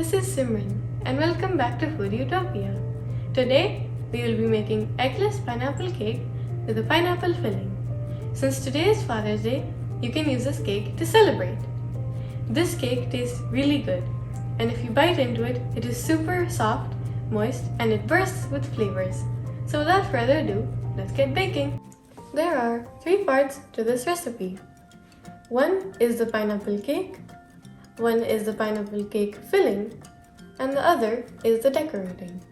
this is Simran and welcome back to Food Utopia. Today we will be making eggless pineapple cake with a pineapple filling. Since today is Father's Day, you can use this cake to celebrate. This cake tastes really good, and if you bite into it, it is super soft, moist, and it bursts with flavors. So without further ado, let's get baking. There are 3 parts to this recipe. One is the pineapple cake, one is the pineapple cake filling, and the other is the decorating.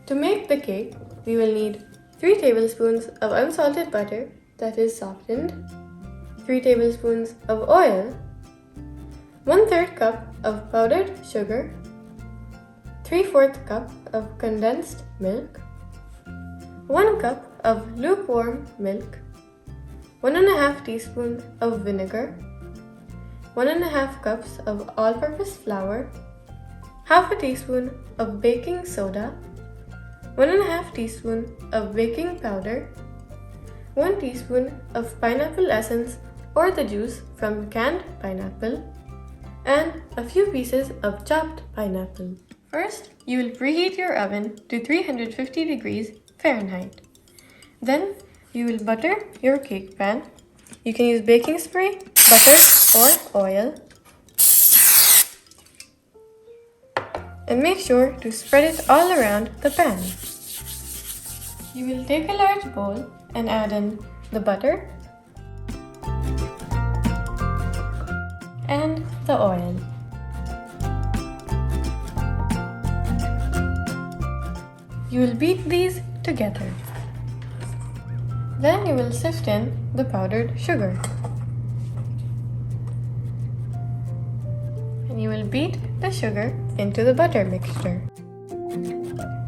To make the cake, we will need 3 tablespoons of unsalted butter that is softened, 3 tablespoons of oil, 1/3 cup of powdered sugar, 3/4 cup of condensed milk, 1 cup of lukewarm milk, 1½ teaspoon of vinegar, 1½ cups of all-purpose flour, half a teaspoon of baking soda, 1½ teaspoon of baking powder, 1 teaspoon of pineapple essence or the juice from canned pineapple, and a few pieces of chopped pineapple. First, you will preheat your oven to 350 degrees Fahrenheit. Then, you will butter your cake pan. You can use baking spray, butter, or oil. And make sure to spread it all around the pan. You will take a large bowl and add in the butter and the oil. You will beat these together. Then you will sift in the powdered sugar. And you will beat the sugar into the butter mixture.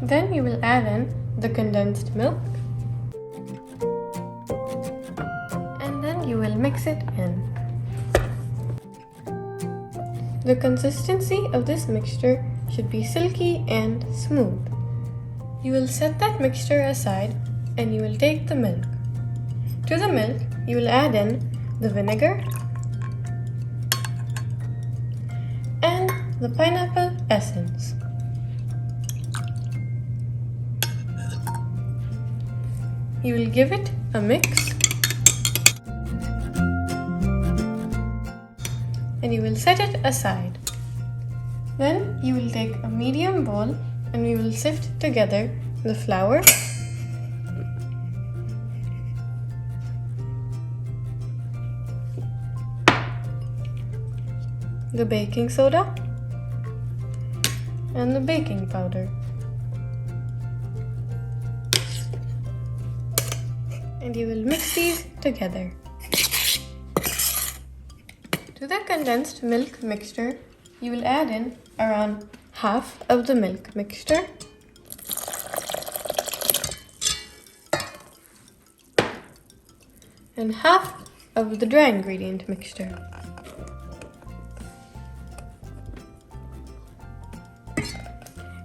Then you will add in the condensed milk. And then you will mix it in. The consistency of this mixture should be silky and smooth. You will set that mixture aside and you will take the milk. To the milk, you will add in the vinegar and the pineapple essence. You will give it a mix and you will set it aside. Then you will take a medium bowl and we will sift together the flour, the baking soda, and the baking powder. And you will mix these together. To the condensed milk mixture, you will add in around half of the milk mixture, and half of the dry ingredient mixture.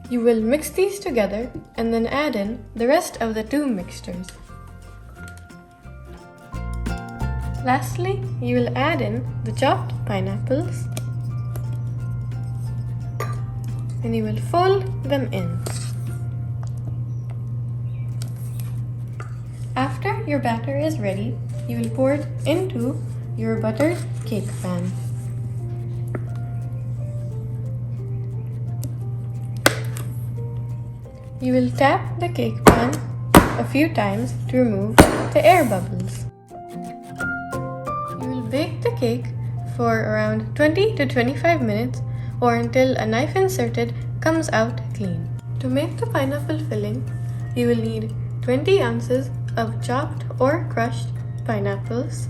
You will mix these together and then add in the rest of the 2 mixtures. Lastly, you will add in the chopped pineapples and you will fold them in. After your batter is ready, you will pour it into your buttered cake pan. You will tap the cake pan a few times to remove the air bubbles. You will bake the cake for around 20 to 25 minutes or until a knife inserted comes out clean. To make the pineapple filling, you will need 20 ounces of chopped or crushed pineapples,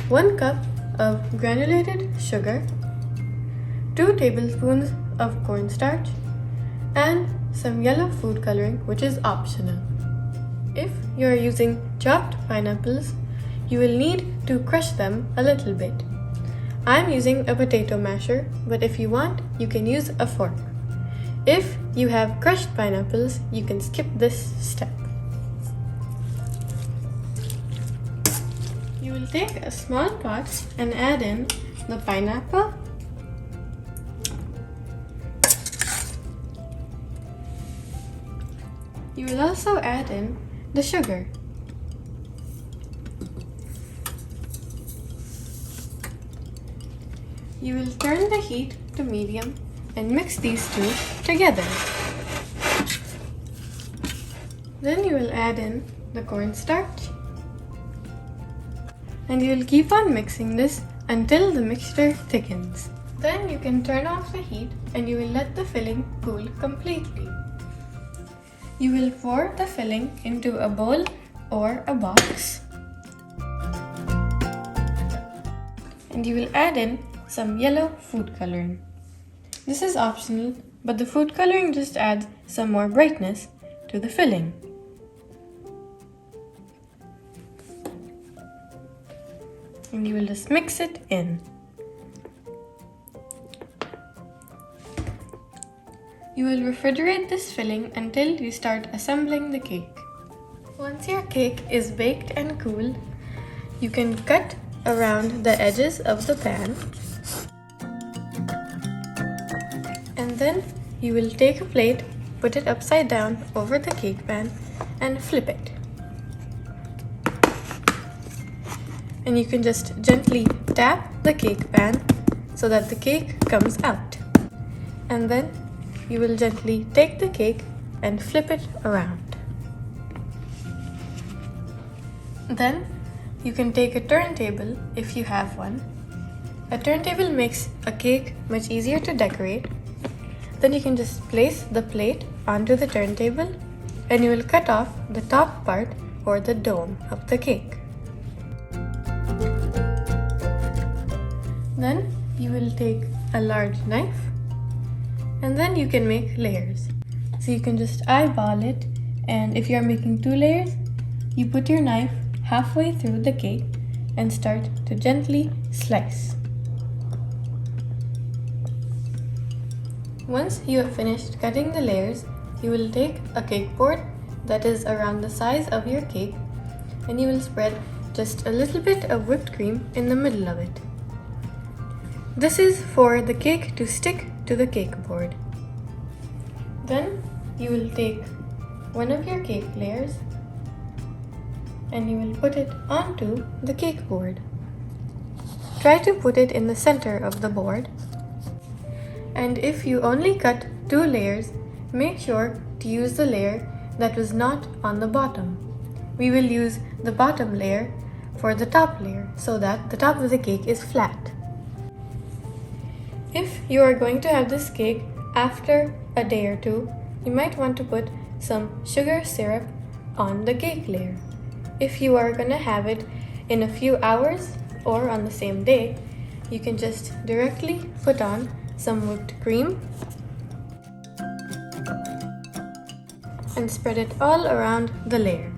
1 cup of granulated sugar, 2 tablespoons of cornstarch, and some yellow food coloring, which is optional. If you are using chopped pineapples, you will need to crush them a little bit. I'm using a potato masher, but if you want, you can use a fork. If you have crushed pineapples, you can skip this step. You will take a small pot and add in the pineapple, You will also add in the sugar. You will turn the heat to medium and mix these two together. Then you will add in the cornstarch. And you will keep on mixing this until the mixture thickens. Then you can turn off the heat and you will let the filling cool completely. You will pour the filling into a bowl or a box. And you will add in some yellow food coloring. This is optional, but the food coloring just adds some more brightness to the filling. And you will just mix it in. You will refrigerate this filling until you start assembling the cake. Once your cake is baked and cool, you can cut around the edges of the pan. And then you will take a plate, put it upside down over the cake pan and flip it. And you can just gently tap the cake pan so that the cake comes out. And then you will gently take the cake and flip it around. Then you can take a turntable if you have one. A turntable makes a cake much easier to decorate. Then you can just place the plate onto the turntable and you will cut off the top part or the dome of the cake. Then you will take a large knife and then you can make layers. So you can just eyeball it, and if you are making 2 layers, you put your knife halfway through the cake and start to gently slice. Once you have finished cutting the layers, you will take a cake board that is around the size of your cake and you will spread just a little bit of whipped cream in the middle of it. This is for the cake to stick to the cake board. Then you will take one of your cake layers and you will put it onto the cake board. Try to put it in the center of the board. And if you only cut 2 layers, make sure to use the layer that was not on the bottom. We will use the bottom layer for the top layer so that the top of the cake is flat. If you are going to have this cake after a day or 2, you might want to put some sugar syrup on the cake layer. If you are going to have it in a few hours or on the same day, you can just directly put on some whipped cream and spread it all around the layer.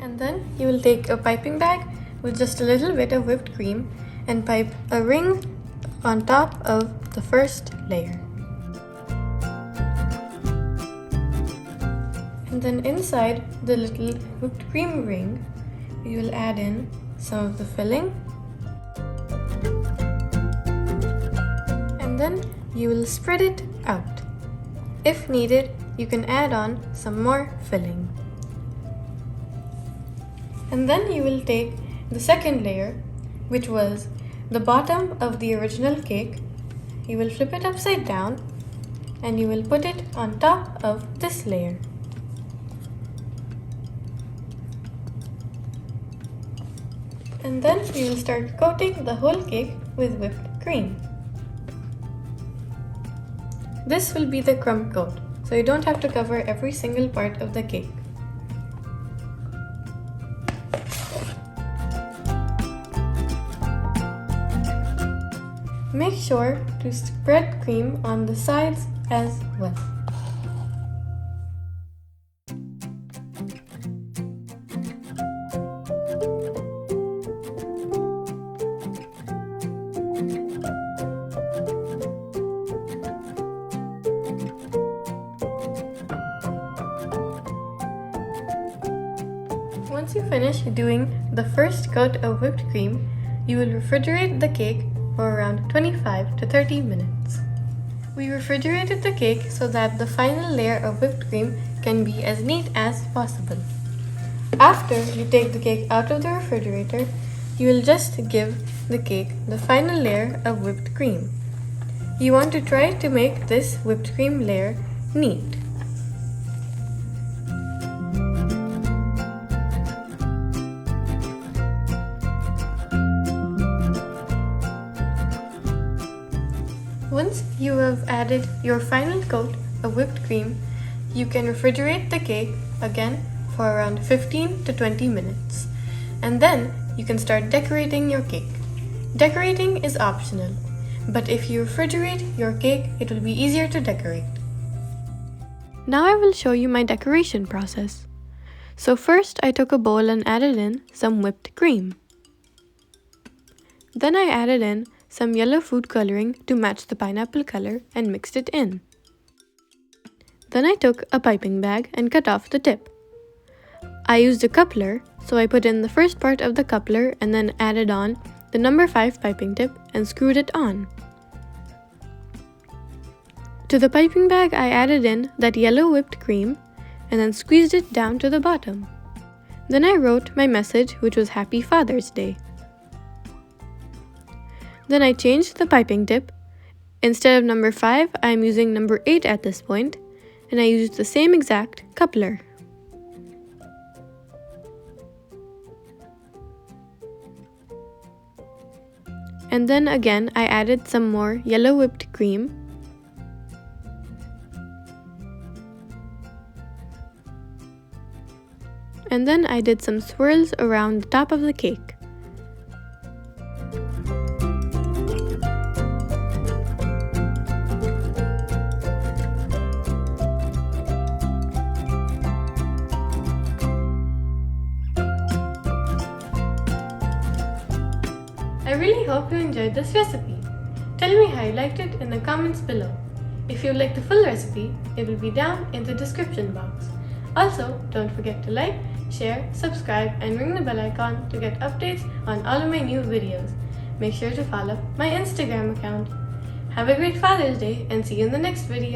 And then you will take a piping bag with just a little bit of whipped cream and pipe a ring on top of the first layer. And then inside the little whipped cream ring, you will add in some of the filling. And then you will spread it out. If needed, you can add on some more filling. And then you will take the second layer, which was the bottom of the original cake. You will flip it upside down and you will put it on top of this layer. And then you will start coating the whole cake with whipped cream. This will be the crumb coat, so you don't have to cover every single part of the cake. Make sure to spread cream on the sides as well. Once you finish doing the first coat of whipped cream, you will refrigerate the cake for around 25 to 30 minutes. We refrigerated the cake so that the final layer of whipped cream can be as neat as possible. After you take the cake out of the refrigerator, you will just give the cake the final layer of whipped cream. You want to try to make this whipped cream layer neat. Once you have added your final coat of whipped cream, you can refrigerate the cake again for around 15 to 20 minutes. And then you can start decorating your cake. Decorating is optional, but if you refrigerate your cake, it will be easier to decorate. Now I will show you my decoration process. So first I took a bowl and added in some whipped cream. Then I added in some yellow food coloring to match the pineapple color and mixed it in. Then I took a piping bag and cut off the tip. I used a coupler, so I put in the first part of the coupler and then added on the number 5 piping tip and screwed it on. To the piping bag I added in that yellow whipped cream and then squeezed it down to the bottom. Then I wrote my message, which was Happy Father's Day. Then I changed the piping tip. Instead of number 5, I am using number 8 at this point, and I used the same exact coupler. And then again I added some more yellow whipped cream. And then I did some swirls around the top of the cake. I really hope you enjoyed this recipe. Tell me how you liked it in the comments below. If you would like the full recipe, it will be down in the description box. Also, don't forget to like, share, subscribe and ring the bell icon to get updates on all of my new videos. Make sure to follow my Instagram account. Have a great Father's Day and see you in the next video.